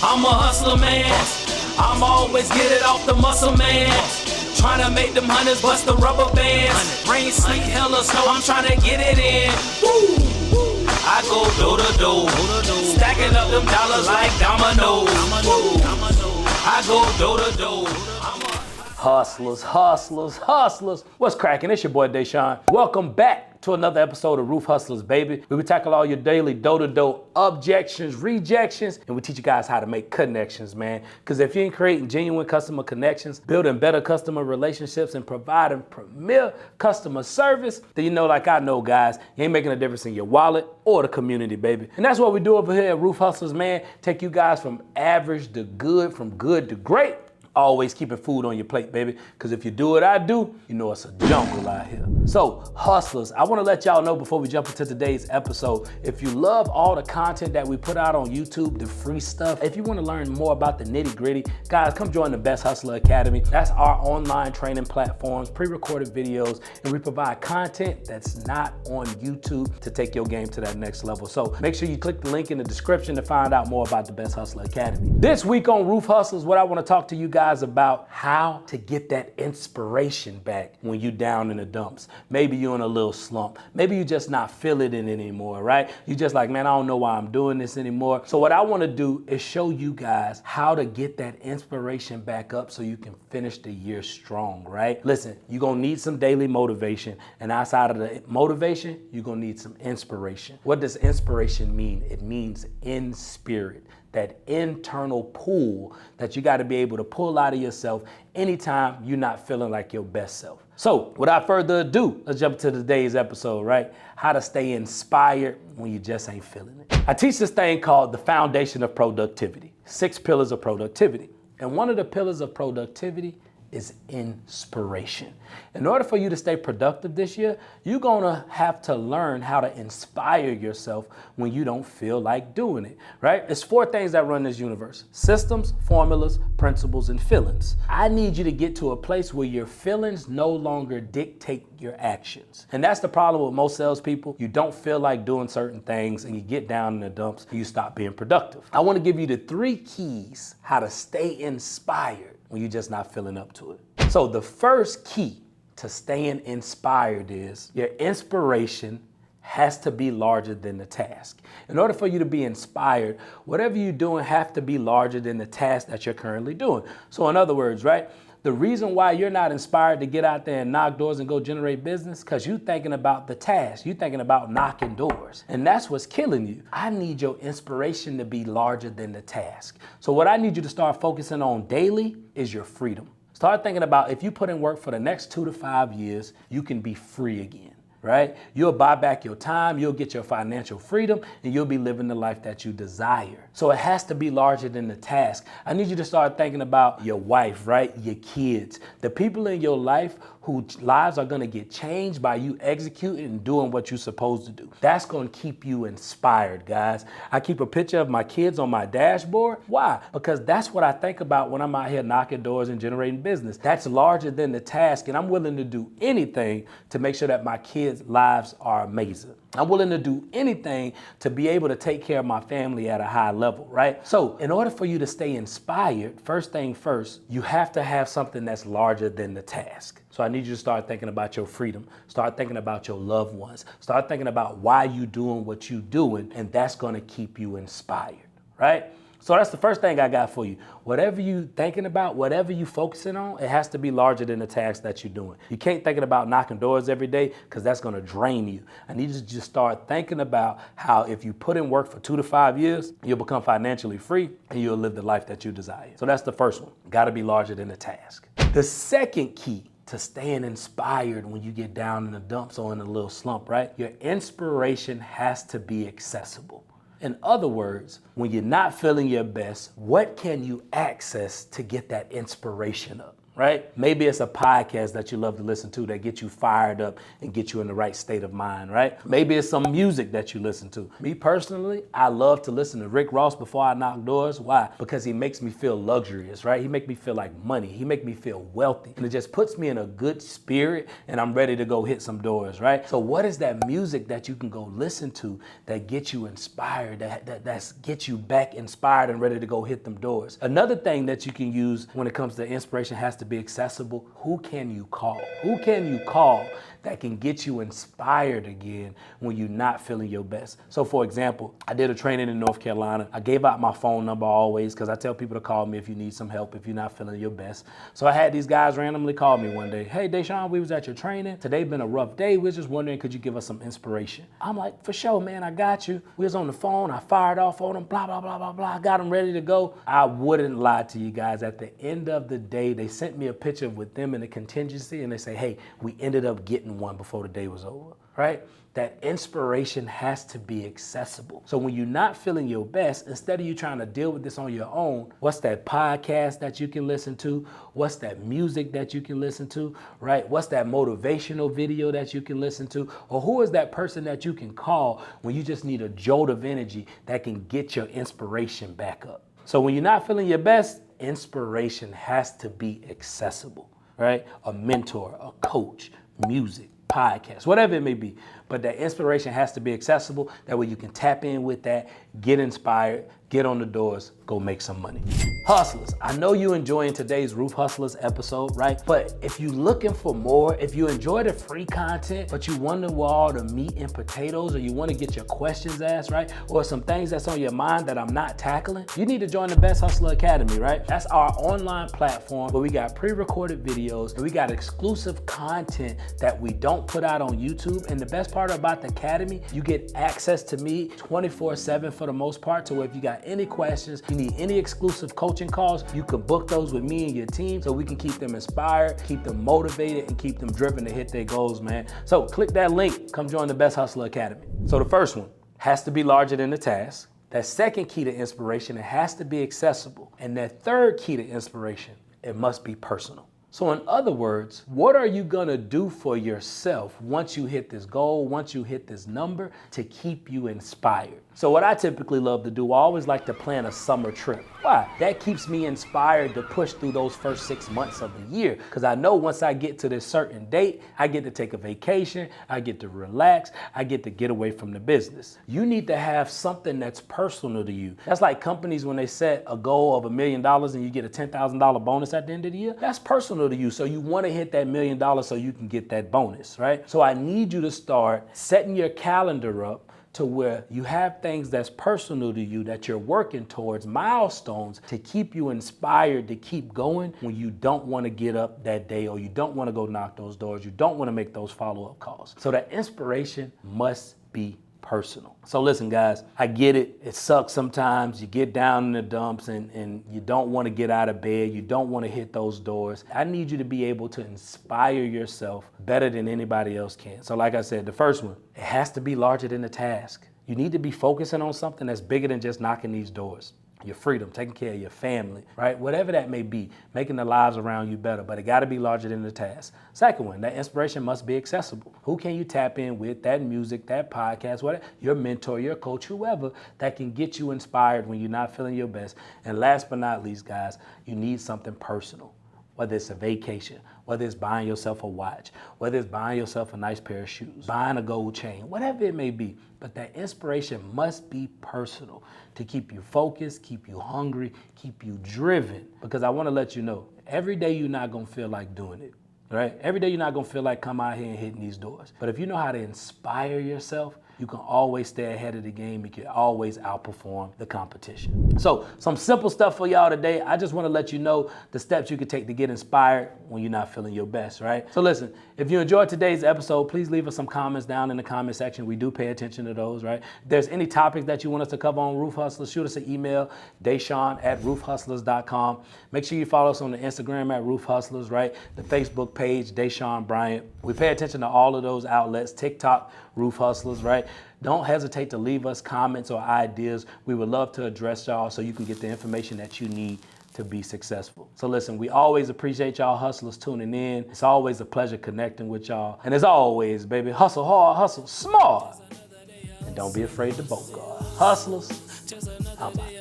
I'm a hustler, man. I'm always get it off the muscle, man. Tryna make them hundreds, bust the rubber bands. Rain, sleet, hell or snow, I'm tryna get it in. Woo! I go door to door, stacking up them dollars like dominoes. I go door to door. Hustlers, hustlers, hustlers. What's cracking? It's your boy Deshaun. Welcome back to another episode of Roof Hustlers, baby. We tackle all your daily door-to-door objections, rejections, and we teach you guys how to make connections, man. Because if you ain't creating genuine customer connections, building better customer relationships, and providing premier customer service, then you know, like I know, guys, you ain't making a difference in your wallet or the community, baby. And that's what we do over here at Roof Hustlers, man. Take you guys from average to good, from good to great. Always keeping food on your plate, baby. Because if you do what I do, you know it's a jungle out here. So, hustlers, I want to let y'all know before we jump into today's episode, if you love all the content that we put out on YouTube, the free stuff, if you want to learn more about the nitty gritty, guys, come join the Best Hustler Academy. That's our online training platforms, pre-recorded videos, and we provide content that's not on YouTube to take your game to that next level. So make sure you click the link in the description to find out more about the Best Hustler Academy. This week on Roof Hustlers, what I want to talk to you guys about how to get that inspiration back when you down in the dumps. Maybe you're in a little slump. Maybe you just not feeling it anymore, right? You just like, man, I don't know why I'm doing this anymore. So what I want to do is show you guys how to get that inspiration back up so you can finish the year strong, right? Listen, you're going to need some daily motivation, and outside of the motivation, you're going to need some inspiration. What does inspiration mean? It means in spirit. That internal pull that you got to be able to pull out of yourself anytime you're not feeling like your best self. So without further ado, let's jump to today's episode, right? How to stay inspired when you just ain't feeling it. I teach this thing called the foundation of productivity, 6 pillars of productivity. And one of the pillars of productivity is inspiration. In order for you to stay productive this year, you're gonna have to learn how to inspire yourself when you don't feel like doing it, right? It's 4 things that run this universe: systems, formulas, principles, and feelings. I need you to get to a place where your feelings no longer dictate your actions. And that's the problem with most salespeople. You don't feel like doing certain things and you get down in the dumps and you stop being productive. I wanna give you the 3 keys how to stay inspired when you're just not feeling up to it. So the first key to staying inspired is your inspiration has to be larger than the task. In order for you to be inspired, whatever you're doing have to be larger than the task that you're currently doing. So in other words, right, the reason why you're not inspired to get out there and knock doors and go generate business, because you're thinking about the task. You're thinking about knocking doors. And that's what's killing you. I need your inspiration to be larger than the task. So what I need you to start focusing on daily is your freedom. Start thinking about if you put in work for the next 2 to 5 years, you can be free again. Right? You'll buy back your time, you'll get your financial freedom, and you'll be living the life that you desire. So it has to be larger than the task. I need you to start thinking about your wife, right? Your kids, the people in your life whose lives are gonna get changed by you executing and doing what you're supposed to do. That's gonna keep you inspired, guys. I keep a picture of my kids on my dashboard. Why? Because that's what I think about when I'm out here knocking doors and generating business. That's larger than the task, and I'm willing to do anything to make sure that my kids' lives are amazing. I'm willing to do anything to be able to take care of my family at a high level, right? So in order for you to stay inspired, first thing first, you have to have something that's larger than the task. So I need you to start thinking about your freedom. Start thinking about your loved ones. Start thinking about why you doing what you doing, and that's gonna keep you inspired, right? So that's the first thing I got for you. Whatever you thinking about, whatever you focusing on, it has to be larger than the task that you're doing. You can't thinking about knocking doors every day because that's gonna drain you. I need you to just start thinking about how if you put in work for 2 to 5 years, you'll become financially free and you'll live the life that you desire. So that's the first one. Gotta be larger than the task. The second key to staying inspired when you get down in the dumps or in a little slump, right? Your inspiration has to be accessible. In other words, when you're not feeling your best, what can you access to get that inspiration up? right? Maybe it's a podcast that you love to listen to that gets you fired up and get you in the right state of mind, right? Maybe it's some music that you listen to. Me personally, I love to listen to Rick Ross before I knock doors. Why? Because he makes me feel luxurious, right? He makes me feel like money. He makes me feel wealthy. And it just puts me in a good spirit and I'm ready to go hit some doors, right? So what is that music that you can go listen to that gets you inspired, that gets you back inspired and ready to go hit them doors? Another thing that you can use when it comes to inspiration has to be accessible. Who can you call? Who can you call that can get you inspired again when you're not feeling your best? So for example, I did a training in North Carolina. I gave out my phone number always because I tell people to call me if you need some help, if you're not feeling your best. So I had these guys randomly call me one day. Hey, Deshaun, we was at your training. Today been a rough day. We was just wondering, could you give us some inspiration? I'm like, for sure, man, I got you. We was on the phone. I fired off on them, blah, blah, blah, blah, blah. I got them ready to go. I wouldn't lie to you guys. At the end of the day, they sent me a picture with them in the contingency and they say, hey, we ended up getting one before the day was over, right? That inspiration has to be accessible. So when you're not feeling your best, instead of you trying to deal with this on your own, what's that podcast that you can listen to? What's that music that you can listen to, right? What's that motivational video that you can listen to? Or who is that person that you can call when you just need a jolt of energy that can get your inspiration back up? So when you're not feeling your best, inspiration has to be accessible, right? A mentor, a coach, music, podcast, whatever it may be. But that inspiration has to be accessible. That way you can tap in with that, get inspired, get on the doors, go make some money. Hustlers, I know you enjoying today's Roof Hustlers episode, right? But if you're looking for more, if you enjoy the free content, but you wonder where all the meat and potatoes, or you want to get your questions asked, right? Or some things that's on your mind that I'm not tackling, you need to join the Best Hustler Academy, right? That's our online platform where we got pre-recorded videos and we got exclusive content that we don't put out on YouTube. And the best part about the Academy, you get access to me 24/7 for the most part, to where if you got any questions, you need any exclusive coaching calls, you can book those with me and your team so we can keep them inspired, keep them motivated, and keep them driven to hit their goals, man. So click that link, come join the Best Hustler Academy. So the first one has to be larger than the task. That second key to inspiration, it has to be accessible. And that third key to inspiration, it must be personal. So in other words, what are you gonna do for yourself once you hit this goal, once you hit this number, to keep you inspired? So what I typically love to do, I always like to plan a summer trip. Why? That keeps me inspired to push through those first 6 months of the year. Because I know once I get to this certain date, I get to take a vacation, I get to relax, I get to get away from the business. You need to have something that's personal to you. That's like companies when they set a goal of $1 million and you get a $10,000 bonus at the end of the year. That's personal to you. So you want to hit that $1 million so you can get that bonus, right? So I need you to start setting your calendar up to where you have things that's personal to you that you're working towards, milestones to keep you inspired to keep going when you don't want to get up that day, or you don't want to go knock those doors, you don't want to make those follow-up calls. So that inspiration must be personal. So listen, guys, I get it. It sucks sometimes. You get down in the dumps and you don't want to get out of bed. You don't want to hit those doors. I need you to be able to inspire yourself better than anybody else can. So like I said, the first one, it has to be larger than the task. You need to be focusing on something that's bigger than just knocking these doors. Your freedom, taking care of your family, right? Whatever that may be, making the lives around you better, but it got to be larger than the task. Second one, that inspiration must be accessible. Who can you tap in with? That music, that podcast, whatever, your mentor, your coach, whoever, that can get you inspired when you're not feeling your best. And last but not least, guys, you need something personal. Whether it's a vacation, whether it's buying yourself a watch, whether it's buying yourself a nice pair of shoes, buying a gold chain, whatever it may be. But that inspiration must be personal to keep you focused, keep you hungry, keep you driven. Because I want to let you know, every day you're not going to feel like doing it, right? Every day you're not going to feel like come out here and hitting these doors. But if you know how to inspire yourself, you can always stay ahead of the game. You can always outperform the competition. So some simple stuff for y'all today. I just want to let you know the steps you can take to get inspired when you're not feeling your best, right? So listen, if you enjoyed today's episode, please leave us some comments down in the comment section. We do pay attention to those, right? If there's any topics that you want us to cover on Roof Hustlers, shoot us an email, Deshaun@roofhustlers.com. Make sure you follow us on the Instagram at Roof Hustlers, right? The Facebook page, Deshaun Bryant. We pay attention to all of those outlets, TikTok, Roof Hustlers, right? Don't hesitate to leave us comments or ideas. We would love to address y'all so you can get the information that you need to to be successful. So listen, we always appreciate y'all hustlers tuning in. It's always a pleasure connecting with y'all. And as always, baby, hustle hard, hustle smart. And don't be afraid to bogart. Hustlers, I'm out.